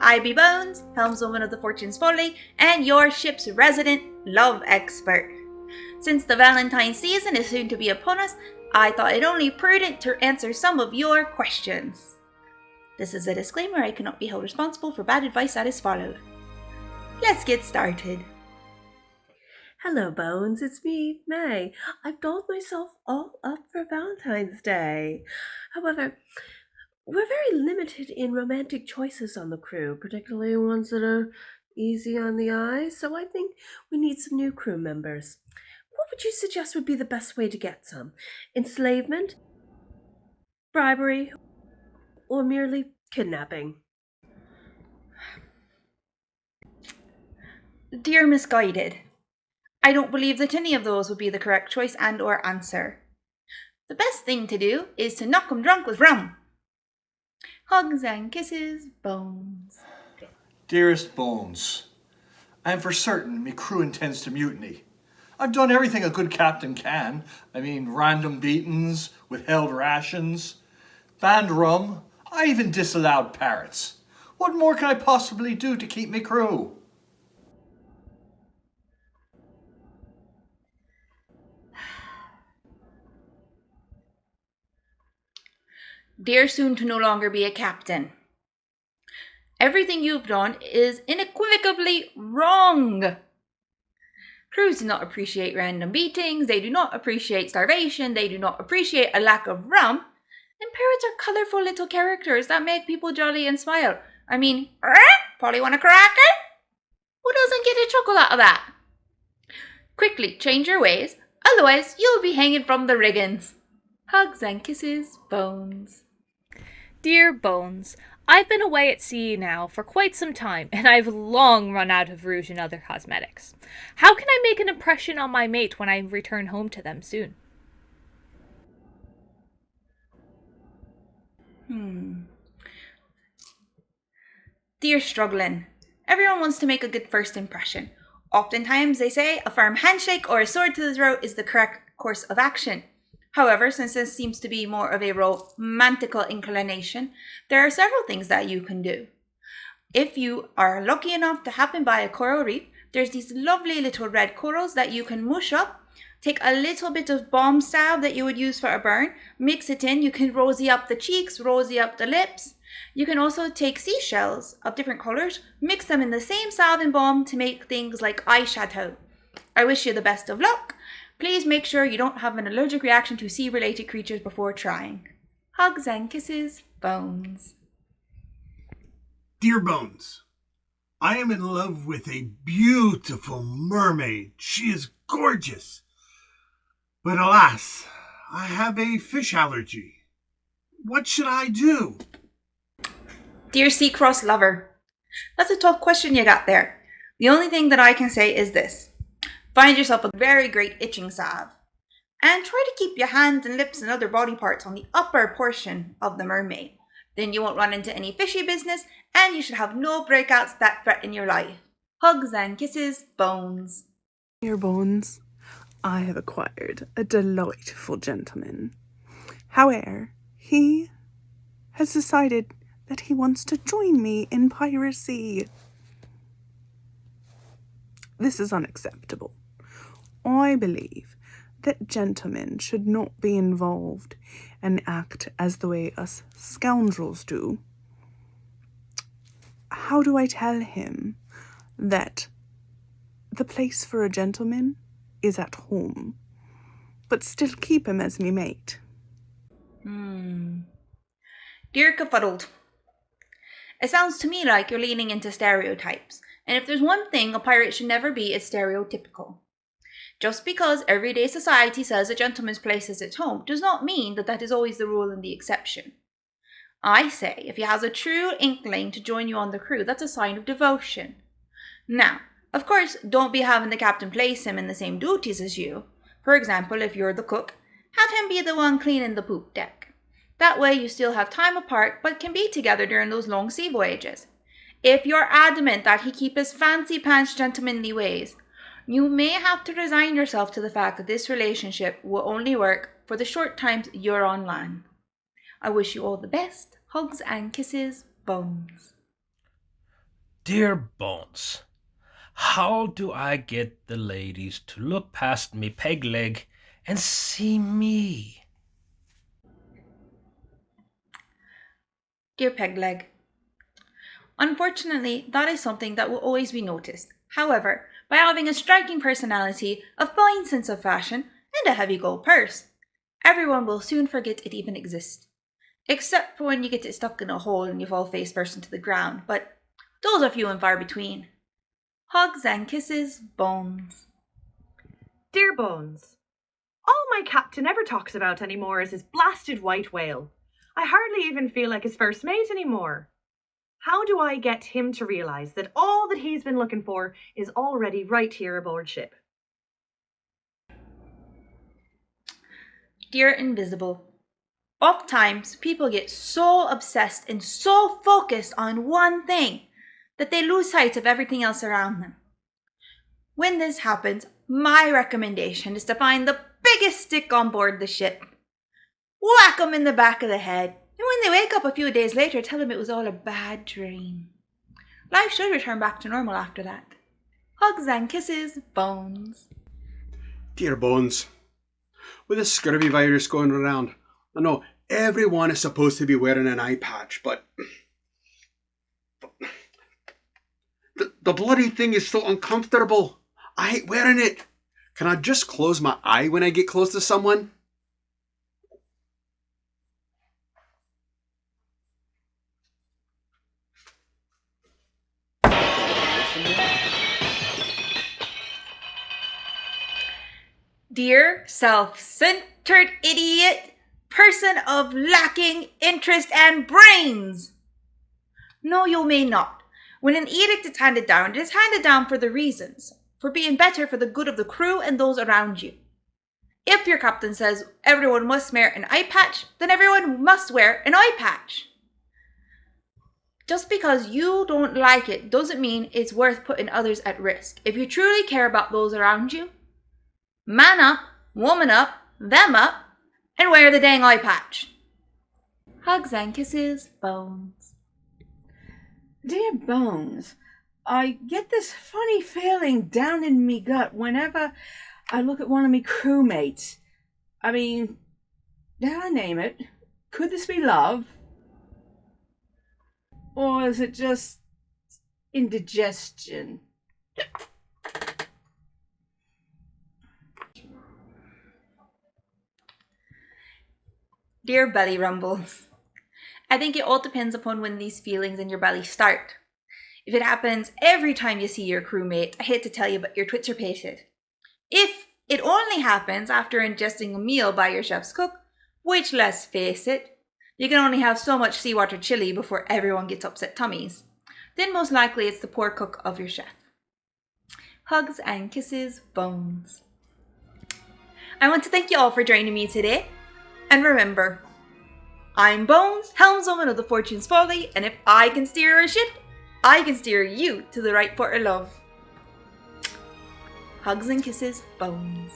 I be Bones, helmswoman of the Fortune's Folly, and your ship's resident love expert. Since the Valentine season is soon to be upon us, I thought it only prudent to answer some of your questions. This is a disclaimer. I cannot be held responsible for bad advice that is followed. Let's get started. Hello, Bones. It's me, May. I've dolled myself all up for Valentine's Day. However, we're very limited in romantic choices on the crew, particularly ones that are easy on the eye, so I think we need some new crew members. What would you suggest would be the best way to get some? Enslavement? Bribery? Or merely kidnapping? Dear Misguided, I don't believe that any of those would be the correct choice and or answer. The best thing to do is to knock 'em drunk with rum. Hugs and kisses, Bones. Dearest Bones, I am for certain me crew intends to mutiny. I've done everything a good captain can. Random beatings, withheld rations, banned rum. I even disallowed parrots. What more can I possibly do to keep me crew? Dear soon to no longer be a captain. Everything you've done is unequivocally wrong. Crews do not appreciate random beatings, they do not appreciate starvation, they do not appreciate a lack of rum, and parrots are colourful little characters that make people jolly and smile. Polly want a cracker? Who doesn't get a chuckle out of that? Quickly change your ways, otherwise you'll be hanging from the riggings. Hugs and kisses, Bones. Dear Bones, I've been away at sea now for quite some time, and I've long run out of rouge and other cosmetics. How can I make an impression on my mate when I return home to them soon? Dear Struggling, everyone wants to make a good first impression. Oftentimes they say a firm handshake or a sword to the throat is the correct course of action. However, since this seems to be more of a romantical inclination, there are several things that you can do. If you are lucky enough to happen by a coral reef, there's these lovely little red corals that you can mush up. Take a little bit of balm salve that you would use for a burn, mix it in. You can rosy up the cheeks, rosy up the lips. You can also take seashells of different colors, mix them in the same salve and balm to make things like eyeshadow. I wish you the best of luck. Please make sure you don't have an allergic reaction to sea-related creatures before trying. Hugs and kisses, Bones. Dear Bones, I am in love with a beautiful mermaid. She is gorgeous. But alas, I have a fish allergy. What should I do? Dear Sea-Cross lover, that's a tough question you got there. The only thing that I can say is this. Find yourself a very great itching salve. And try to keep your hands and lips and other body parts on the upper portion of the mermaid. Then you won't run into any fishy business and you should have no breakouts that threaten your life. Hugs and kisses, Bones. Dear Bones, I have acquired a delightful gentleman. However, he has decided that he wants to join me in piracy. This is unacceptable. I believe that gentlemen should not be involved and act as the way us scoundrels do. How do I tell him that the place for a gentleman is at home, but still keep him as me mate? Dear Cafuddled, it sounds to me like you're leaning into stereotypes. And if there's one thing a pirate should never be, it's stereotypical. Just because everyday society says a gentleman's place is at home does not mean that that is always the rule and the exception. I say, if he has a true inkling to join you on the crew, that's a sign of devotion. Now, of course, don't be having the captain place him in the same duties as you. For example, if you're the cook, have him be the one cleaning the poop deck. That way you still have time apart, but can be together during those long sea voyages. If you're adamant that he keep his fancy pants gentlemanly ways, you may have to resign yourself to the fact that this relationship will only work for the short times you're on land. I wish you all the best. Hugs and kisses, Bones. Dear Bones, how do I get the ladies to look past me peg leg and see me? Dear Pegleg, unfortunately, that is something that will always be noticed. However, by having a striking personality, a fine sense of fashion, and a heavy gold purse, everyone will soon forget it even exists. Except for when you get it stuck in a hole and you fall face first into the ground, but those are few and far between. Hugs and kisses, Bones. Dear Bones, all my captain ever talks about anymore is his blasted white whale. I hardly even feel like his first mate anymore. How do I get him to realise that all that he's been looking for is already right here aboard ship? Dear Invisible, oftentimes people get so obsessed and so focused on one thing that they lose sight of everything else around them. When this happens, my recommendation is to find the biggest stick on board the ship. Whack them in the back of the head, and when they wake up a few days later, tell them it was all a bad dream. Life should return back to normal after that. Hugs and kisses, Bones. Dear Bones, with the scurvy virus going around, I know everyone is supposed to be wearing an eye patch, but the bloody thing is so uncomfortable. I hate wearing it. Can I just close my eye when I get close to someone? Dear self-centered idiot, person of lacking interest and brains. No, you may not. When an edict is handed down, it is handed down for the reasons, for being better for the good of the crew and those around you. If your captain says everyone must wear an eye patch, then everyone must wear an eye patch. Just because you don't like it doesn't mean it's worth putting others at risk. If you truly care about those around you, man up, woman up, them up, and wear the dang eye patch. Hugs and kisses, Bones. Dear Bones, I get this funny feeling down in me gut whenever I look at one of me crewmates. I mean, dare I name it? Could this be love? Or is it just indigestion? Dear belly rumbles, I think it all depends upon when these feelings in your belly start. If it happens every time you see your crewmate, I hate to tell you, but your twits are pated. If it only happens after ingesting a meal by your chef's cook, which, let's face it, you can only have so much seawater chili before everyone gets upset tummies, then most likely it's the poor cook of your chef. Hugs and kisses, Bones. I want to thank you all for joining me today. And remember, I'm Bones, helmswoman of the Fortune's Folly, and if I can steer a ship, I can steer you to the right port of love. Hugs and kisses, Bones.